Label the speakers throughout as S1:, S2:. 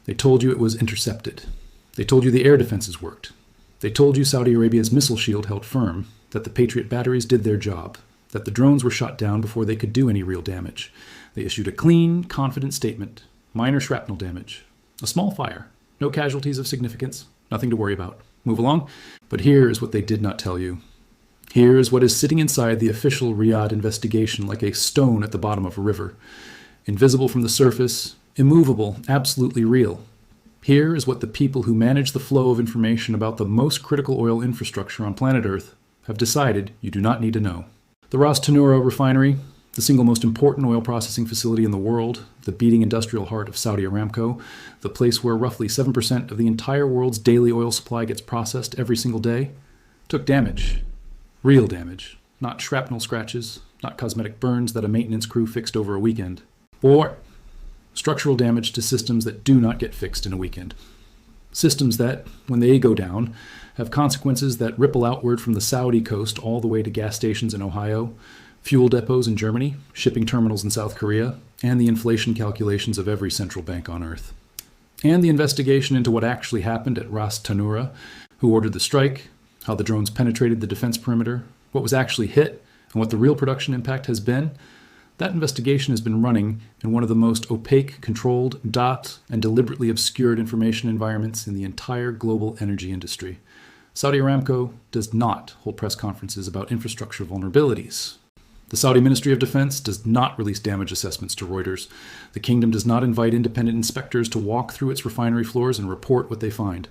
S1: They told you it was intercepted. They told you the air defenses worked. They told you Saudi Arabia's missile shield held firm, that the Patriot batteries did their job, that the drones were shot down before they could do any real damage. They issued a clean, confident statement. Minor shrapnel damage. A small fire. No casualties of significance. Nothing to worry about. Move along. But here is what they did not tell you. Here is what is sitting inside the official Riyadh investigation like a stone at the bottom of a river. Invisible from the surface, immovable, absolutely real. Here is what the people who manage the flow of information about the most critical oil infrastructure on planet Earth have decided you do not need to know. The Ras Tanura refinery, the single most important oil processing facility in the world, the beating industrial heart of Saudi Aramco, the place where roughly 7% of the entire world's daily oil supply gets processed every single day, took damage. Real damage. Not shrapnel scratches, not cosmetic burns that a maintenance crew fixed over a weekend. Or structural damage to systems that do not get fixed in a weekend. Systems that, when they go down, have consequences that ripple outward from the Saudi coast all the way to gas stations in Ohio, fuel depots in Germany, shipping terminals in South Korea, and the inflation calculations of every central bank on Earth. And the investigation into what actually happened at Ras Tanura, who ordered the strike, how the drones penetrated the defense perimeter, what was actually hit, and what the real production impact has been. That investigation has been running in one of the most opaque, controlled, and deliberately obscured information environments in the entire global energy industry. Saudi Aramco does not hold press conferences about infrastructure vulnerabilities. The Saudi Ministry of Defense does not release damage assessments to Reuters. The kingdom does not invite independent inspectors to walk through its refinery floors and report what they find.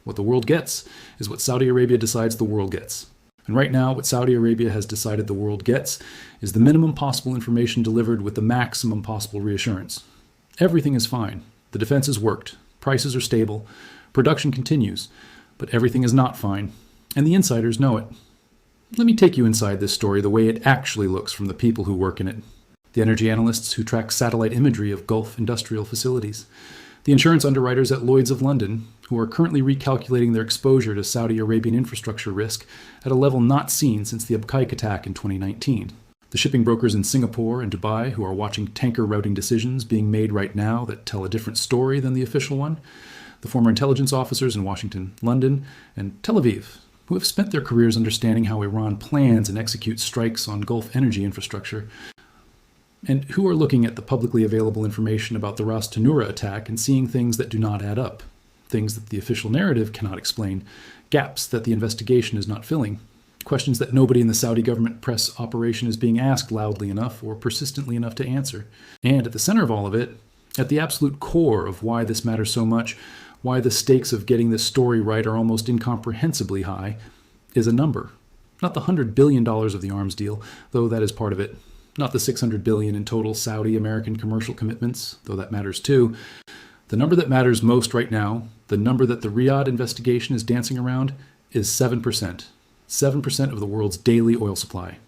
S1: What the world gets is what Saudi Arabia decides the world gets. And right now, what Saudi Arabia has decided the world gets is the minimum possible information delivered with the maximum possible reassurance. Everything is fine. The defense has worked. Prices are stable. Production continues. But everything is not fine. And the insiders know it. Let me take you inside this story the way it actually looks from the people who work in it. The energy analysts who track satellite imagery of Gulf industrial facilities. The insurance underwriters at Lloyd's of London, who are currently recalculating their exposure to Saudi Arabian infrastructure risk at a level not seen since the Refinery Attack in 2019. The shipping brokers in Singapore and Dubai, who are watching tanker routing decisions being made right now that tell a different story than the official one. The former intelligence officers in Washington, London, and Tel Aviv, who have spent their careers understanding how Iran plans and executes strikes on Gulf energy infrastructure, and who are looking at the publicly available information about the Ras Tanura attack and seeing things that do not add up, things that the official narrative cannot explain, gaps that the investigation is not filling, questions that nobody in the Saudi government press operation is being asked loudly enough or persistently enough to answer. And at the center of all of it, at the absolute core of why this matters so much, why the stakes of getting this story right are almost incomprehensibly high, is a number. Not the $100 billion of the arms deal, though that is part of it. Not the $600 billion in total Saudi-American commercial commitments, though that matters too. The number that matters most right now, the number that the Riyadh investigation is dancing around, is 7%. 7% of the world's daily oil supply.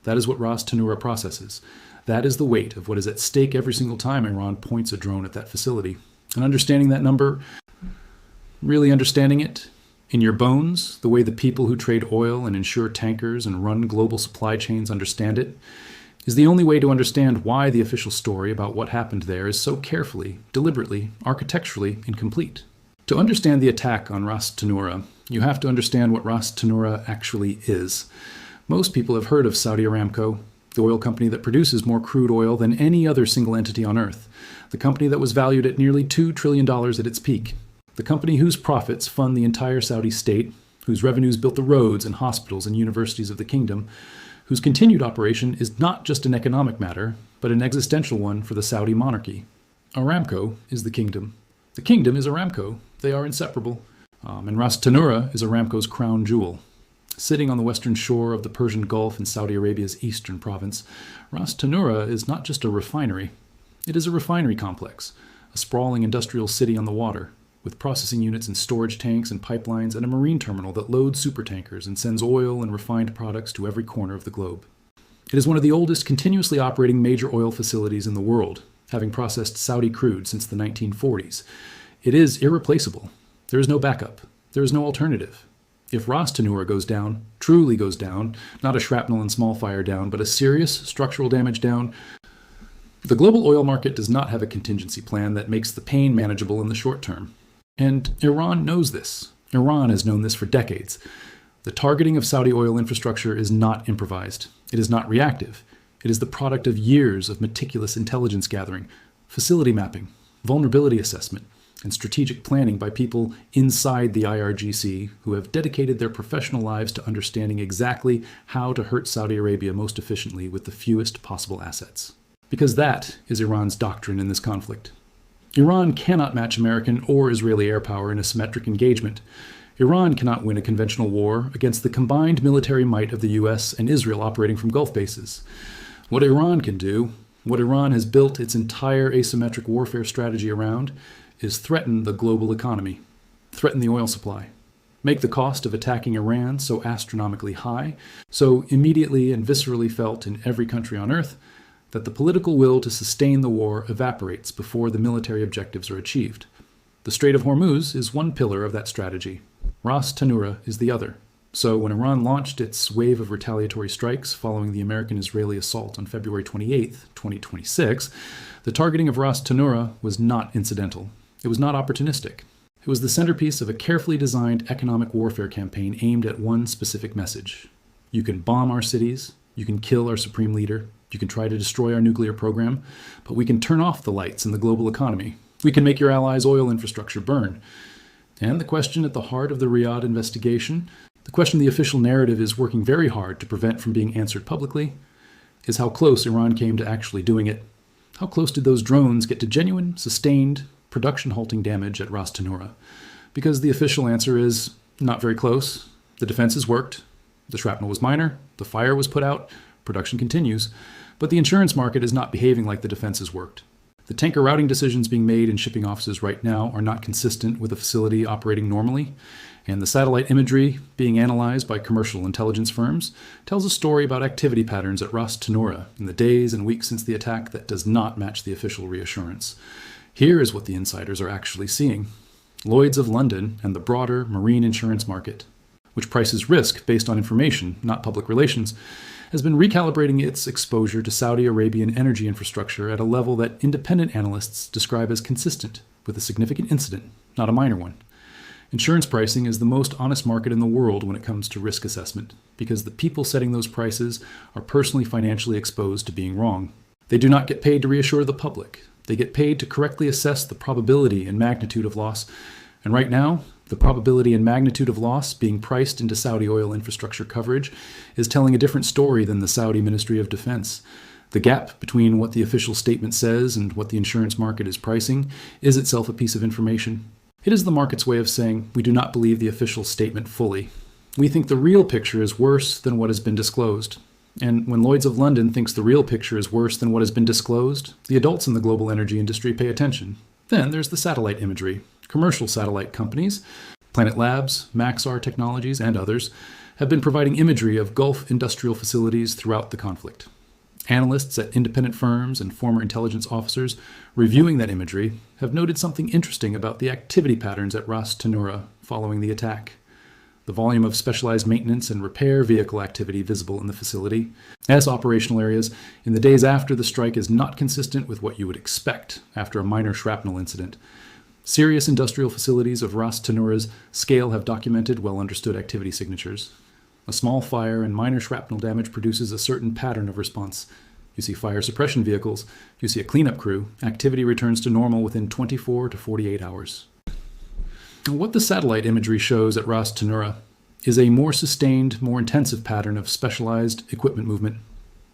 S1: That is what Ras Tanura processes. That is the weight of what is at stake every single time Iran points a drone at that facility. And understanding that number, really understanding it, in your bones, the way the people who trade oil and insure tankers and run global supply chains understand it, is the only way to understand why the official story about what happened there is so carefully, deliberately, architecturally incomplete. To understand the attack on Ras Tanura, you have to understand what Ras Tanura actually is. Most people have heard of Saudi Aramco, the oil company that produces more crude oil than any other single entity on Earth, the company that was valued at nearly $2 trillion at its peak, the company whose profits fund the entire Saudi state, whose revenues built the roads and hospitals and universities of the kingdom, whose continued operation is not just an economic matter, but an existential one for the Saudi monarchy. Aramco is the kingdom. The kingdom is Aramco. They are inseparable. And Ras Tanura is Aramco's crown jewel. Sitting on the western shore of the Persian Gulf in Saudi Arabia's eastern province, Ras Tanura is not just a refinery. It is a refinery complex, a sprawling industrial city on the water, with processing units and storage tanks and pipelines and a marine terminal that loads supertankers and sends oil and refined products to every corner of the globe. It is one of the oldest continuously operating major oil facilities in the world, having processed Saudi crude since the 1940s. It is irreplaceable. There is no backup. There is no alternative. If Ras Tanura goes down, truly goes down, not a shrapnel and small fire down, but a serious structural damage down, The global oil market does not have a contingency plan that makes the pain manageable in the short term. And Iran knows this. Iran has known this for decades. The targeting of Saudi oil infrastructure is not improvised. It is not reactive. It is the product of years of meticulous intelligence gathering, facility mapping, vulnerability assessment, and strategic planning by people inside the IRGC who have dedicated their professional lives to understanding exactly how to hurt Saudi Arabia most efficiently with the fewest possible assets. Because that is Iran's doctrine in this conflict. Iran cannot match American or Israeli air power in a symmetric engagement. Iran cannot win a conventional war against the combined military might of the US and Israel operating from Gulf bases. What Iran can do, what Iran has built its entire asymmetric warfare strategy around, is threaten the global economy, threaten the oil supply, make the cost of attacking Iran so astronomically high, so immediately and viscerally felt in every country on earth, that the political will to sustain the war evaporates before the military objectives are achieved. The Strait of Hormuz is one pillar of that strategy. Ras Tanura is the other. So when Iran launched its wave of retaliatory strikes following the American-Israeli assault on February 28, 2026, the targeting of Ras Tanura was not incidental. It was not opportunistic. It was the centerpiece of a carefully designed economic warfare campaign aimed at one specific message. You can bomb our cities, you can kill our supreme leader, you can try to destroy our nuclear program, but we can turn off the lights in the global economy. We can make your allies' oil infrastructure burn. And the question at the heart of the Riyadh investigation, the question the official narrative is working very hard to prevent from being answered publicly, is how close Iran came to actually doing it. How close did those drones get to genuine, sustained, production-halting damage at Ras Tanura? Because the official answer is not very close. The defenses worked. The shrapnel was minor. The fire was put out. Production continues. But the insurance market is not behaving like the defenses worked. The tanker routing decisions being made in shipping offices right now are not consistent with a facility operating normally, and the satellite imagery being analyzed by commercial intelligence firms tells a story about activity patterns at Ras Tanura in the days and weeks since the attack that does not match the official reassurance. Here is what the insiders are actually seeing. Lloyd's of London and the broader marine insurance market, which prices risk based on information, not public relations, has been recalibrating its exposure to Saudi Arabian energy infrastructure at a level that independent analysts describe as consistent with a significant incident, not a minor one. Insurance pricing is the most honest market in the world when it comes to risk assessment, because the people setting those prices are personally financially exposed to being wrong. They do not get paid to reassure the public. They get paid to correctly assess the probability and magnitude of loss. And right now, the probability and magnitude of loss being priced into Saudi oil infrastructure coverage is telling a different story than the Saudi Ministry of Defense. The gap between what the official statement says and what the insurance market is pricing is itself a piece of information. It is the market's way of saying, we do not believe the official statement fully. We think the real picture is worse than what has been disclosed. And when Lloyd's of London thinks the real picture is worse than what has been disclosed, the adults in the global energy industry pay attention. Then there's the satellite imagery. Commercial satellite companies, Planet Labs, Maxar Technologies, and others, have been providing imagery of Gulf industrial facilities throughout the conflict. Analysts at independent firms and former intelligence officers reviewing that imagery have noted something interesting about the activity patterns at Ras Tanura following the attack. The volume of specialized maintenance and repair vehicle activity visible in the facility as operational areas in the days after the strike is not consistent with what you would expect after a minor shrapnel incident. Serious industrial facilities of Ras Tanura's scale have documented well-understood activity signatures. A small fire and minor shrapnel damage produces a certain pattern of response. You see fire suppression vehicles, you see a cleanup crew, activity returns to normal within 24 to 48 hours. What the satellite imagery shows at Ras Tanura is a more sustained, more intensive pattern of specialized equipment movement.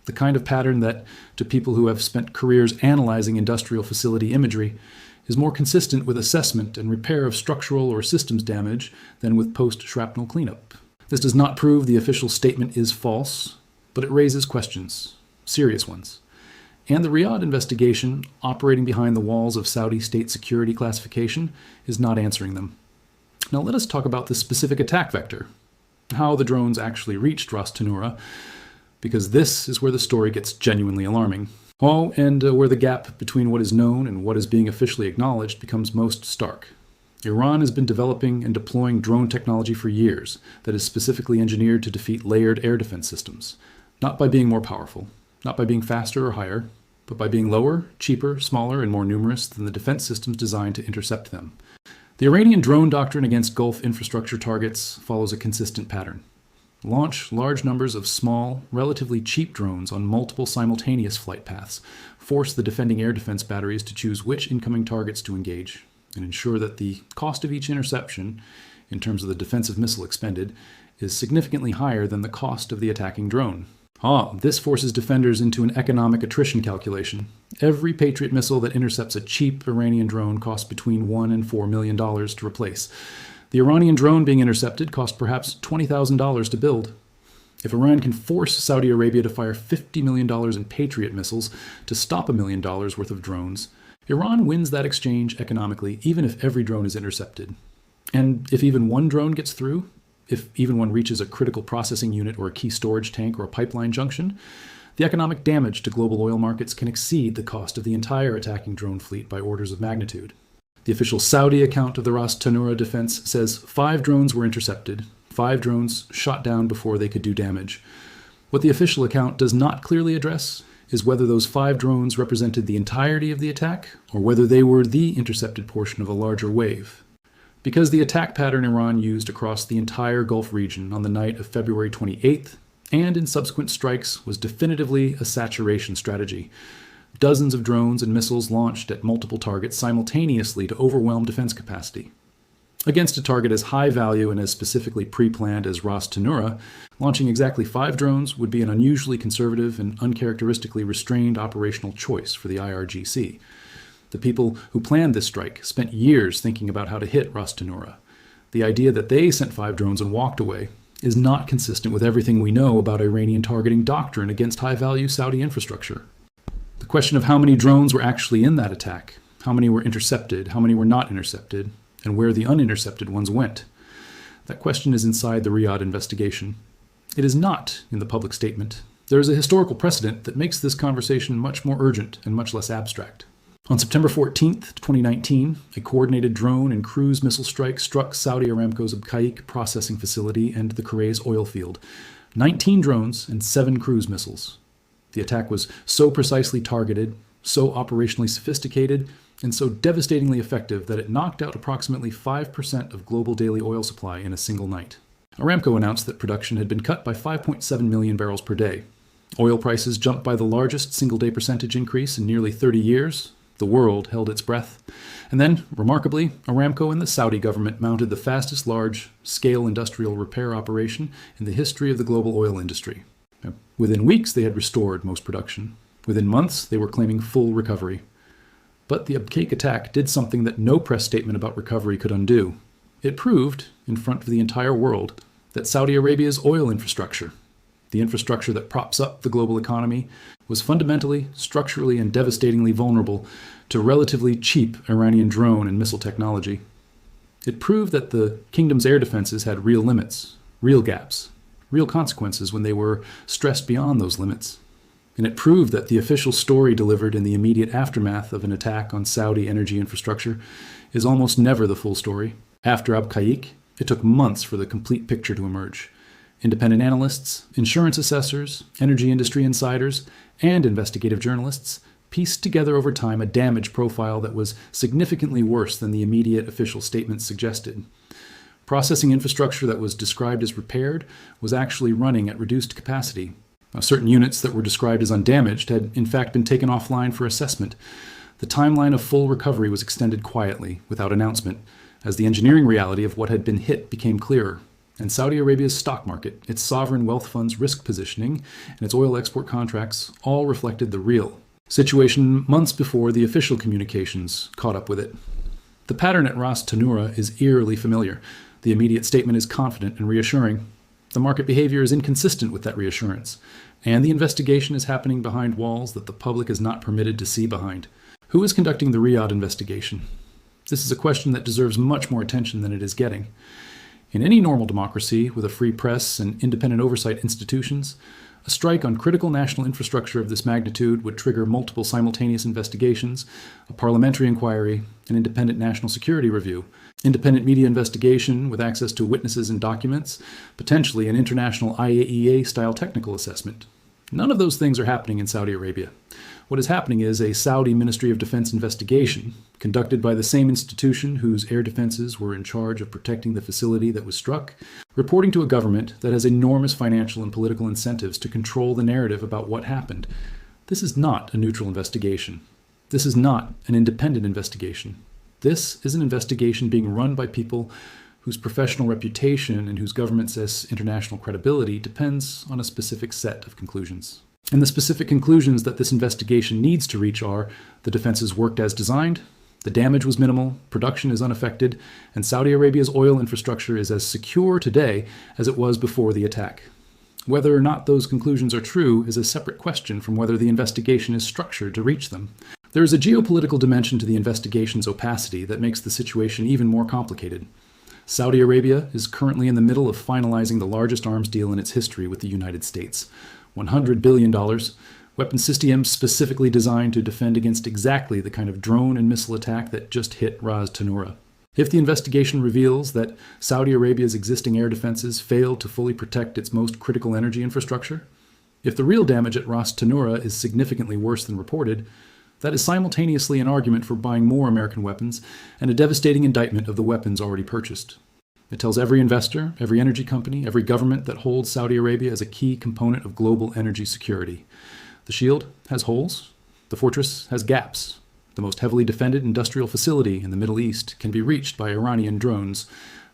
S1: The kind of pattern that, to people who have spent careers analyzing industrial facility imagery, is more consistent with assessment and repair of structural or systems damage than with post-shrapnel cleanup. This does not prove the official statement is false, but it raises questions, serious ones. And the Riyadh investigation, operating behind the walls of Saudi state security classification, is not answering them. Now let us talk about the specific attack vector, how the drones actually reached Ras Tanura, because this is where the story gets genuinely alarming. Oh, and where the gap between what is known and what is being officially acknowledged becomes most stark. Iran has been developing and deploying drone technology for years that is specifically engineered to defeat layered air defense systems, not by being more powerful, not by being faster or higher, but by being lower, cheaper, smaller, and more numerous than the defense systems designed to intercept them. The Iranian drone doctrine against Gulf infrastructure targets follows a consistent pattern. Launch large numbers of small, relatively cheap drones on multiple simultaneous flight paths, force the defending air defense batteries to choose which incoming targets to engage, and ensure that the cost of each interception, in terms of the defensive missile expended, is significantly higher than the cost of the attacking drone. This forces defenders into an economic attrition calculation. Every Patriot missile that intercepts a cheap Iranian drone costs between $1 and $4 million to replace. The Iranian drone being intercepted cost perhaps $20,000 to build. If Iran can force Saudi Arabia to fire $50 million in Patriot missiles to stop $1 million worth of drones, Iran wins that exchange economically, even if every drone is intercepted. And if even one drone gets through, if even one reaches a critical processing unit or a key storage tank or a pipeline junction, the economic damage to global oil markets can exceed the cost of the entire attacking drone fleet by orders of magnitude. The official Saudi account of the Ras Tanura defense says 5 drones were intercepted, 5 drones shot down before they could do damage. What the official account does not clearly address is whether those 5 drones represented the entirety of the attack or whether they were the intercepted portion of a larger wave. Because the attack pattern Iran used across the entire Gulf region on the night of February 28th and in subsequent strikes was definitively a saturation strategy. Dozens of drones and missiles launched at multiple targets simultaneously to overwhelm defense capacity. Against a target as high value and as specifically pre-planned as Ras Tanura, launching exactly 5 drones would be an unusually conservative and uncharacteristically restrained operational choice for the IRGC. The people who planned this strike spent years thinking about how to hit Ras Tanura. The idea that they sent 5 drones and walked away is not consistent with everything we know about Iranian targeting doctrine against high-value Saudi infrastructure. The question of how many drones were actually in that attack, how many were intercepted, how many were not intercepted, and where the unintercepted ones went. That question is inside the Riyadh Investigation. It is not in the public statement. There is a historical precedent that makes this conversation much more urgent and much less abstract. On September 14, 2019, a coordinated drone and cruise missile strike struck Saudi Aramco's Abqaiq processing facility and the Khurais oil field. 19 drones and 7 cruise missiles. The attack was so precisely targeted, so operationally sophisticated, and so devastatingly effective that it knocked out approximately 5% of global daily oil supply in a single night. Aramco announced that production had been cut by 5.7 million barrels per day. Oil prices jumped by the largest single-day percentage increase in nearly 30 years. The world held its breath. And then, remarkably, Aramco and the Saudi government mounted the fastest large-scale industrial repair operation in the history of the global oil industry. Within weeks, they had restored most production. Within months, they were claiming full recovery. But the Abqaiq attack did something that no press statement about recovery could undo. It proved, in front of the entire world, that Saudi Arabia's oil infrastructure, the infrastructure that props up the global economy, was fundamentally, structurally, and devastatingly vulnerable to relatively cheap Iranian drone and missile technology. It proved that the kingdom's air defenses had real limits, real gaps, real consequences when they were stressed beyond those limits. And it proved that the official story delivered in the immediate aftermath of an attack on Saudi energy infrastructure is almost never the full story. After Abqaiq, it took months for the complete picture to emerge. Independent analysts, insurance assessors, energy industry insiders, and investigative journalists pieced together over time a damage profile that was significantly worse than the immediate official statements suggested. Processing infrastructure that was described as repaired was actually running at reduced capacity. Certain units that were described as undamaged had in fact been taken offline for assessment. The timeline of full recovery was extended quietly, without announcement, as the engineering reality of what had been hit became clearer. And Saudi Arabia's stock market, its sovereign wealth fund's risk positioning, and its oil export contracts all reflected the real situation months before the official communications caught up with it. The pattern at Ras Tanura is eerily familiar. The immediate statement is confident and reassuring. The market behavior is inconsistent with that reassurance, and the investigation is happening behind walls that the public is not permitted to see behind. Who is conducting the Riyadh investigation? This is a question that deserves much more attention than it is getting. In any normal democracy with a free press and independent oversight institutions, a strike on critical national infrastructure of this magnitude would trigger multiple simultaneous investigations, a parliamentary inquiry, an independent national security review, independent media investigation with access to witnesses and documents, potentially an international IAEA-style technical assessment. None of those things are happening in Saudi Arabia. What is happening is a Saudi Ministry of Defense investigation, conducted by the same institution whose air defenses were in charge of protecting the facility that was struck, reporting to a government that has enormous financial and political incentives to control the narrative about what happened. This is not a neutral investigation. This is not an independent investigation. This is an investigation being run by people whose professional reputation and whose government says international credibility depends on a specific set of conclusions. And the specific conclusions that this investigation needs to reach are: the defenses worked as designed, the damage was minimal, production is unaffected, and Saudi Arabia's oil infrastructure is as secure today as it was before the attack. Whether or not those conclusions are true is a separate question from whether the investigation is structured to reach them. There is a geopolitical dimension to the investigation's opacity that makes the situation even more complicated. Saudi Arabia is currently in the middle of finalizing the largest arms deal in its history with the United States. $100 billion, weapon systems specifically designed to defend against exactly the kind of drone and missile attack that just hit Ras Tanura. If the investigation reveals that Saudi Arabia's existing air defenses failed to fully protect its most critical energy infrastructure, if the real damage at Ras Tanura is significantly worse than reported, that is simultaneously an argument for buying more American weapons and a devastating indictment of the weapons already purchased. It tells every investor, every energy company, every government that holds Saudi Arabia as a key component of global energy security. The shield has holes. The fortress has gaps. The most heavily defended industrial facility in the Middle East can be reached by Iranian drones.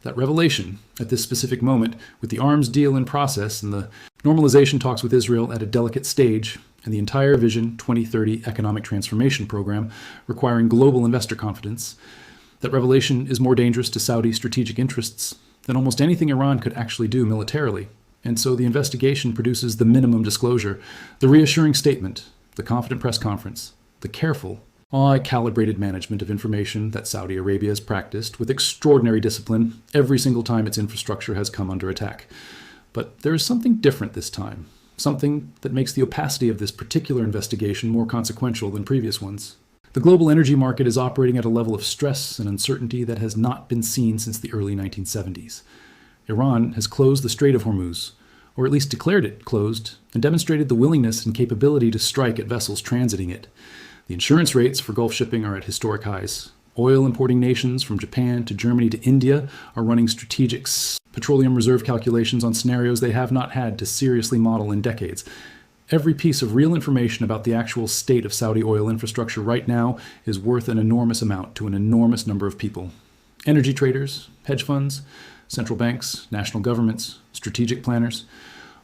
S1: That revelation, at this specific moment, with the arms deal in process and the normalization talks with Israel at a delicate stage, and the entire Vision 2030 economic transformation program requiring global investor confidence, that revelation is more dangerous to Saudi strategic interests than almost anything Iran could actually do militarily. And so the investigation produces the minimum disclosure, the reassuring statement, the confident press conference, the careful, calibrated management of information that Saudi Arabia has practiced with extraordinary discipline every single time its infrastructure has come under attack. But there is something different this time, something that makes the opacity of this particular investigation more consequential than previous ones. The global energy market is operating at a level of stress and uncertainty that has not been seen since the early 1970s. Iran has closed the Strait of Hormuz, or at least declared it closed, and demonstrated the willingness and capability to strike at vessels transiting it. The insurance rates for Gulf shipping are at historic highs. Oil importing nations from Japan to Germany to India are running strategic petroleum reserve calculations on scenarios they have not had to seriously model in decades. Every piece of real information about the actual state of Saudi oil infrastructure right now is worth an enormous amount to an enormous number of people. Energy traders, hedge funds, central banks, national governments, strategic planners,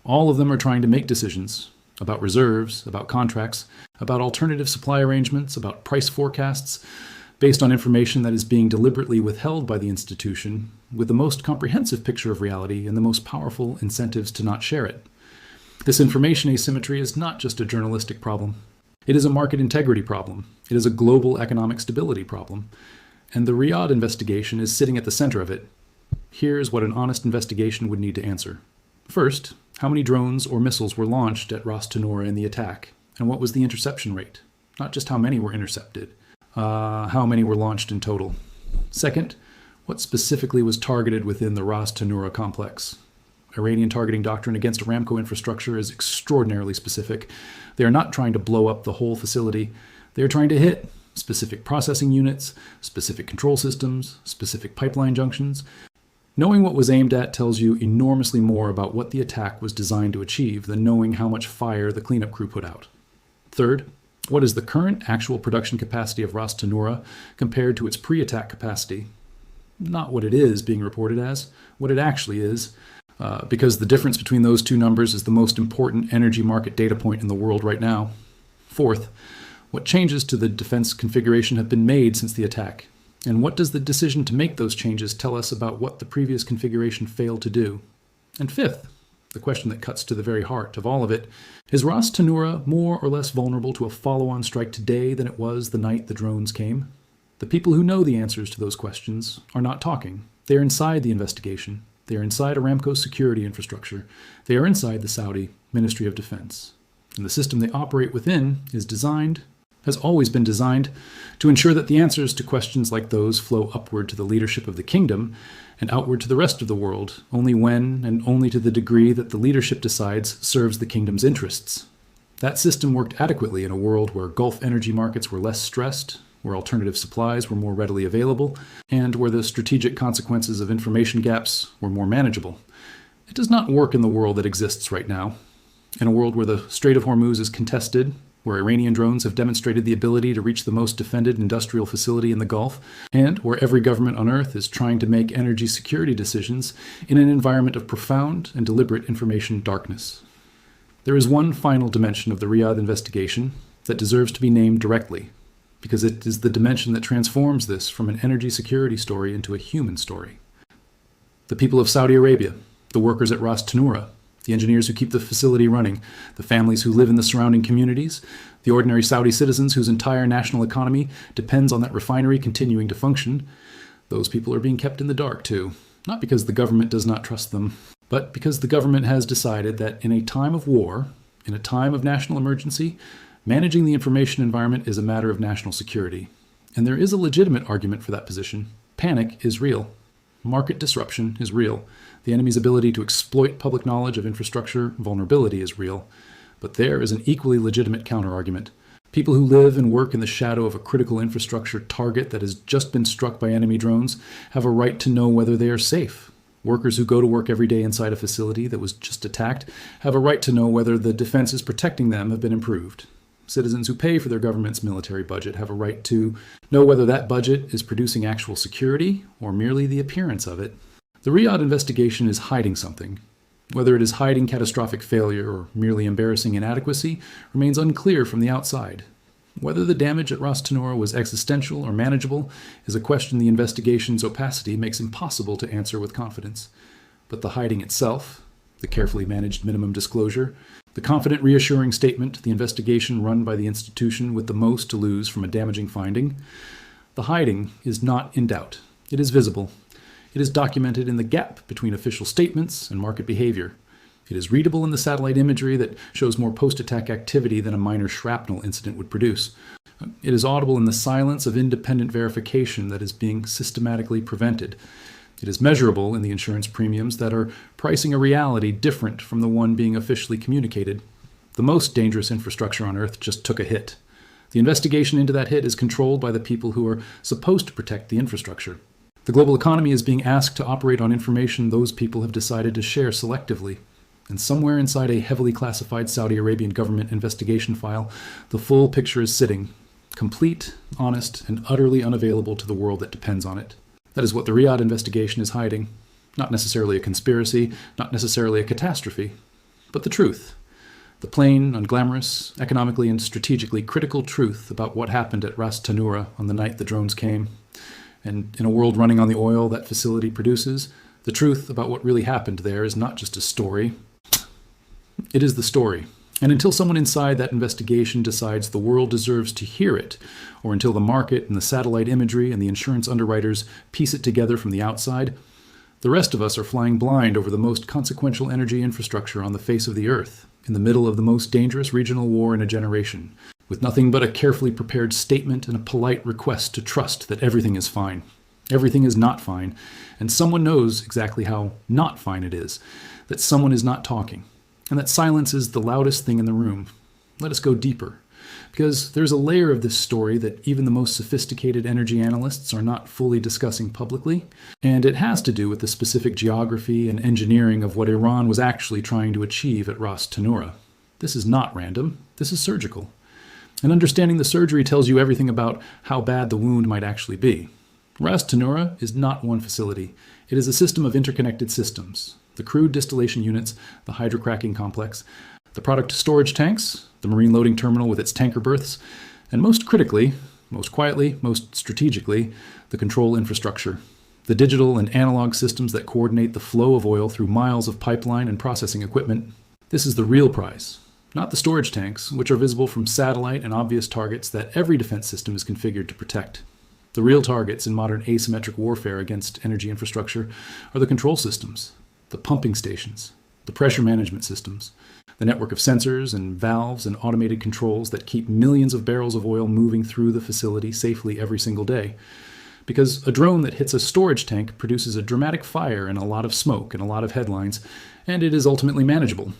S1: all of them are trying to make decisions about reserves, about contracts, about alternative supply arrangements, about price forecasts, based on information that is being deliberately withheld by the institution, with the most comprehensive picture of reality and the most powerful incentives to not share it. This information asymmetry is not just a journalistic problem. It is a market integrity problem. It is a global economic stability problem. And the Riyadh investigation is sitting at the center of it. Here's what an honest investigation would need to answer. First, how many drones or missiles were launched at Ras Tanura in the attack? And what was the interception rate? Not just how many were intercepted. How many were launched in total? Second, what specifically was targeted within the Ras Tanura complex? Iranian targeting doctrine against Aramco infrastructure is extraordinarily specific. They are not trying to blow up the whole facility. They are trying to hit specific processing units, specific control systems, specific pipeline junctions. Knowing what was aimed at tells you enormously more about what the attack was designed to achieve than knowing how much fire the cleanup crew put out. Third, what is the current actual production capacity of Ras Tanura compared to its pre-attack capacity? Not what it is being reported as, what it actually is, because the difference between those two numbers is the most important energy market data point in the world right now. Fourth, what changes to the defense configuration have been made since the attack? And what does the decision to make those changes tell us about what the previous configuration failed to do? And fifth, the question that cuts to the very heart of all of it, is Ras Tanura more or less vulnerable to a follow-on strike today than it was the night the drones came? The people who know the answers to those questions are not talking. They are inside the investigation. They are inside Aramco's security infrastructure. They are inside the Saudi Ministry of Defense. And the system they operate within has always been designed to ensure that the answers to questions like those flow upward to the leadership of the kingdom and outward to the rest of the world, only when and only to the degree that the leadership decides serves the kingdom's interests. That system worked adequately in a world where Gulf energy markets were less stressed, where alternative supplies were more readily available, and where the strategic consequences of information gaps were more manageable. It does not work in the world that exists right now. In a world where the Strait of Hormuz is contested, where Iranian drones have demonstrated the ability to reach the most defended industrial facility in the Gulf, and where every government on Earth is trying to make energy security decisions in an environment of profound and deliberate information darkness. There is one final dimension of the Riyadh investigation that deserves to be named directly, because it is the dimension that transforms this from an energy security story into a human story. The people of Saudi Arabia, the workers at Ras Tanura, the engineers who keep the facility running, the families who live in the surrounding communities, the ordinary Saudi citizens whose entire national economy depends on that refinery continuing to function, those people are being kept in the dark too, not because the government does not trust them, but because the government has decided that in a time of war, in a time of national emergency, managing the information environment is a matter of national security. And there is a legitimate argument for that position. Panic is real. Market disruption is real. The enemy's ability to exploit public knowledge of infrastructure vulnerability is real. But there is an equally legitimate counterargument. People who live and work in the shadow of a critical infrastructure target that has just been struck by enemy drones have a right to know whether they are safe. Workers who go to work every day inside a facility that was just attacked have a right to know whether the defenses protecting them have been improved. Citizens who pay for their government's military budget have a right to know whether that budget is producing actual security or merely the appearance of it. The Riyadh investigation is hiding something. Whether it is hiding catastrophic failure or merely embarrassing inadequacy remains unclear from the outside. Whether the damage at Ras Tanura was existential or manageable is a question the investigation's opacity makes impossible to answer with confidence. But the hiding itself, the carefully managed minimum disclosure, the confident, reassuring statement, the investigation run by the institution with the most to lose from a damaging finding, the hiding is not in doubt. It is visible. It is documented in the gap between official statements and market behavior. It is readable in the satellite imagery that shows more post-attack activity than a minor shrapnel incident would produce. It is audible in the silence of independent verification that is being systematically prevented. It is measurable in the insurance premiums that are pricing a reality different from the one being officially communicated. The most dangerous infrastructure on Earth just took a hit. The investigation into that hit is controlled by the people who are supposed to protect the infrastructure. The global economy is being asked to operate on information those people have decided to share selectively. And somewhere inside a heavily classified Saudi Arabian government investigation file, the full picture is sitting, complete, honest, and utterly unavailable to the world that depends on it. That is what the Riyadh investigation is hiding. Not necessarily a conspiracy, not necessarily a catastrophe, but the truth. The plain, unglamorous, economically and strategically critical truth about what happened at Ras Tanura on the night the drones came. And in a world running on the oil that facility produces, the truth about what really happened there is not just a story. It is the story. And until someone inside that investigation decides the world deserves to hear it, or until the market and the satellite imagery and the insurance underwriters piece it together from the outside, the rest of us are flying blind over the most consequential energy infrastructure on the face of the Earth, in the middle of the most dangerous regional war in a generation, with nothing but a carefully prepared statement and a polite request to trust that everything is fine. Everything is not fine, and someone knows exactly how not fine it is, that someone is not talking, and that silence is the loudest thing in the room. Let us go deeper, because there's a layer of this story that even the most sophisticated energy analysts are not fully discussing publicly, and it has to do with the specific geography and engineering of what Iran was actually trying to achieve at Ras Tanura. This is not random, this is surgical. And understanding the surgery tells you everything about how bad the wound might actually be. Ras Tanura is not one facility. It is a system of interconnected systems. The crude distillation units, the hydrocracking complex, the product storage tanks, the marine loading terminal with its tanker berths, and most critically, most quietly, most strategically, the control infrastructure, the digital and analog systems that coordinate the flow of oil through miles of pipeline and processing equipment. This is the real prize, not the storage tanks, which are visible from satellite and obvious targets that every defense system is configured to protect. The real targets in modern asymmetric warfare against energy infrastructure are the control systems, the pumping stations, the pressure management systems, the network of sensors and valves and automated controls that keep millions of barrels of oil moving through the facility safely every single day. Because a drone that hits a storage tank produces a dramatic fire and a lot of smoke and a lot of headlines, and it is ultimately manageable.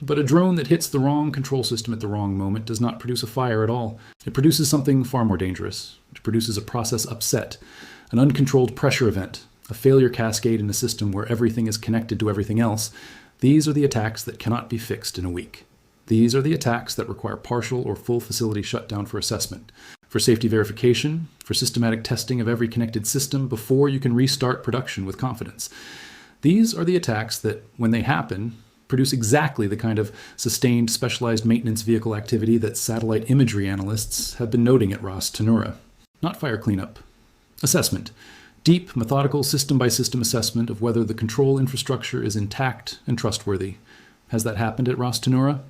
S1: But a drone that hits the wrong control system at the wrong moment does not produce a fire at all. It produces something far more dangerous. It produces a process upset, an uncontrolled pressure event, a failure cascade in a system where everything is connected to everything else. These are the attacks that cannot be fixed in a week. These are the attacks that require partial or full facility shutdown for assessment, for safety verification, for systematic testing of every connected system before you can restart production with confidence. These are the attacks that, when they happen, produce exactly the kind of sustained specialized maintenance vehicle activity that satellite imagery analysts have been noting at Ras Tanura. Not fire cleanup. Assessment. Deep, methodical, system-by-system assessment of whether the control infrastructure is intact and trustworthy. Has that happened at Ras Tanura?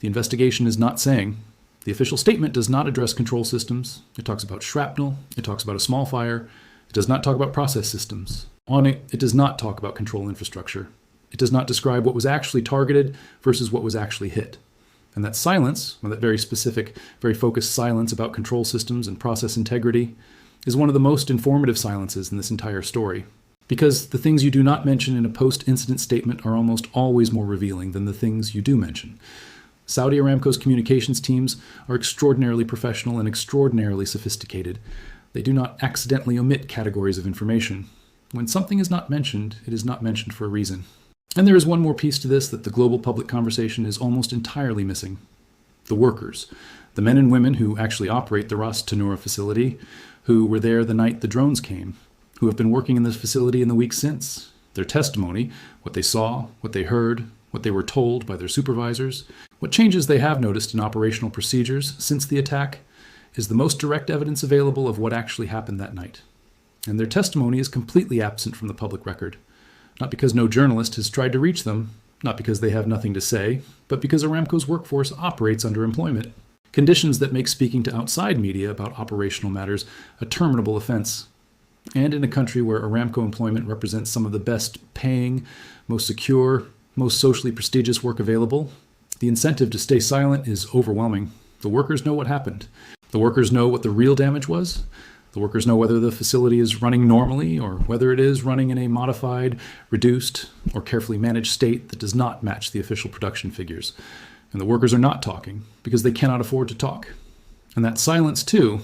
S1: The investigation is not saying. The official statement does not address control systems. It talks about shrapnel. It talks about a small fire. It does not talk about process systems. On it, it does not talk about control infrastructure. It does not describe what was actually targeted versus what was actually hit. And that silence, or that very specific, very focused silence about control systems and process integrity, is one of the most informative silences in this entire story. Because the things you do not mention in a post-incident statement are almost always more revealing than the things you do mention. Saudi Aramco's communications teams are extraordinarily professional and extraordinarily sophisticated. They do not accidentally omit categories of information. When something is not mentioned, it is not mentioned for a reason. And there is one more piece to this that the global public conversation is almost entirely missing. The workers, the men and women who actually operate the Ras Tanura facility, who were there the night the drones came, who have been working in this facility in the weeks since. Their testimony, what they saw, what they heard, what they were told by their supervisors, what changes they have noticed in operational procedures since the attack, is the most direct evidence available of what actually happened that night. And their testimony is completely absent from the public record. Not because no journalist has tried to reach them, not because they have nothing to say, but because Aramco's workforce operates under employment. Conditions that make speaking to outside media about operational matters a terminable offense. And in a country where Aramco employment represents some of the best paying, most secure, most socially prestigious work available, the incentive to stay silent is overwhelming. The workers know what happened. The workers know what the real damage was. The workers know whether the facility is running normally or whether it is running in a modified, reduced, or carefully managed state that does not match the official production figures. And the workers are not talking because they cannot afford to talk. And that silence, too,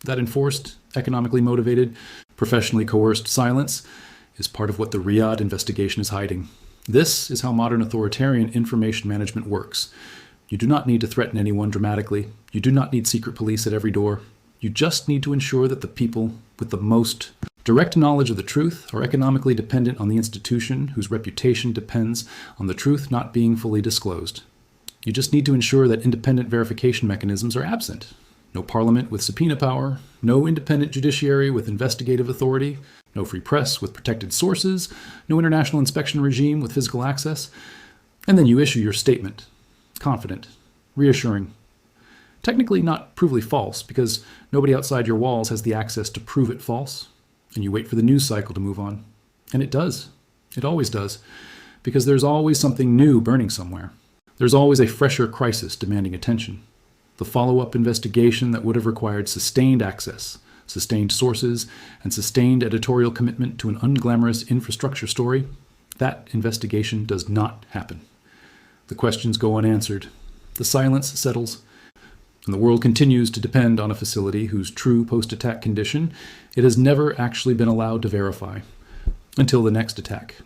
S1: that enforced, economically motivated, professionally coerced silence, is part of what the Riyadh investigation is hiding. This is how modern authoritarian information management works. You do not need to threaten anyone dramatically. You do not need secret police at every door. You just need to ensure that the people with the most direct knowledge of the truth are economically dependent on the institution whose reputation depends on the truth not being fully disclosed. You just need to ensure that independent verification mechanisms are absent. No parliament with subpoena power, no independent judiciary with investigative authority, no free press with protected sources, no international inspection regime with physical access. And then you issue your statement. Confident, reassuring. Technically not provably false, because nobody outside your walls has the access to prove it false. And you wait for the news cycle to move on. And it does. It always does. Because there's always something new burning somewhere. There's always a fresher crisis demanding attention. The follow-up investigation that would have required sustained access, sustained sources, and sustained editorial commitment to an unglamorous infrastructure story, that investigation does not happen. The questions go unanswered. The silence settles. And the world continues to depend on a facility whose true post-attack condition it has never actually been allowed to verify. Until the next attack.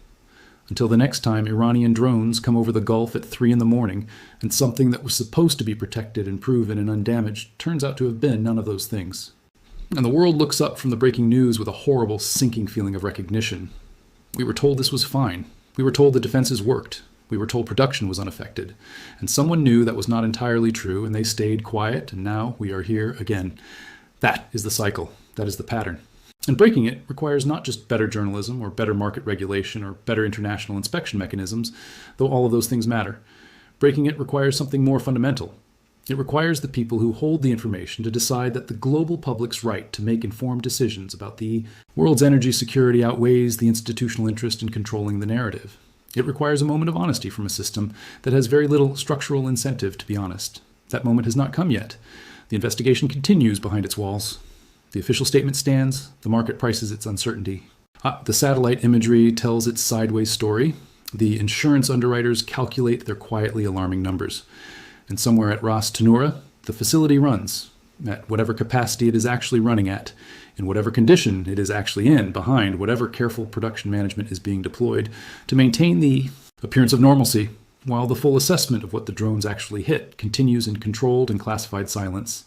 S1: Until the next time Iranian drones come over the Gulf at 3 a.m. and something that was supposed to be protected and proven and undamaged turns out to have been none of those things. And the world looks up from the breaking news with a horrible sinking feeling of recognition. We were told this was fine. We were told the defenses worked. We were told production was unaffected. And someone knew that was not entirely true, and they stayed quiet, and now we are here again. That is the cycle. That is the pattern. And breaking it requires not just better journalism or better market regulation or better international inspection mechanisms, though all of those things matter. Breaking it requires something more fundamental. It requires the people who hold the information to decide that the global public's right to make informed decisions about the world's energy security outweighs the institutional interest in controlling the narrative. It requires a moment of honesty from a system that has very little structural incentive to be honest. That moment has not come yet. The investigation continues behind its walls. The official statement stands. The market prices its uncertainty. The satellite imagery tells its sideways story. The insurance underwriters calculate their quietly alarming numbers. And somewhere at Ras Tanura, the facility runs at whatever capacity it is actually running at, in whatever condition it is actually in, behind whatever careful production management is being deployed to maintain the appearance of normalcy, while the full assessment of what the drones actually hit continues in controlled and classified silence.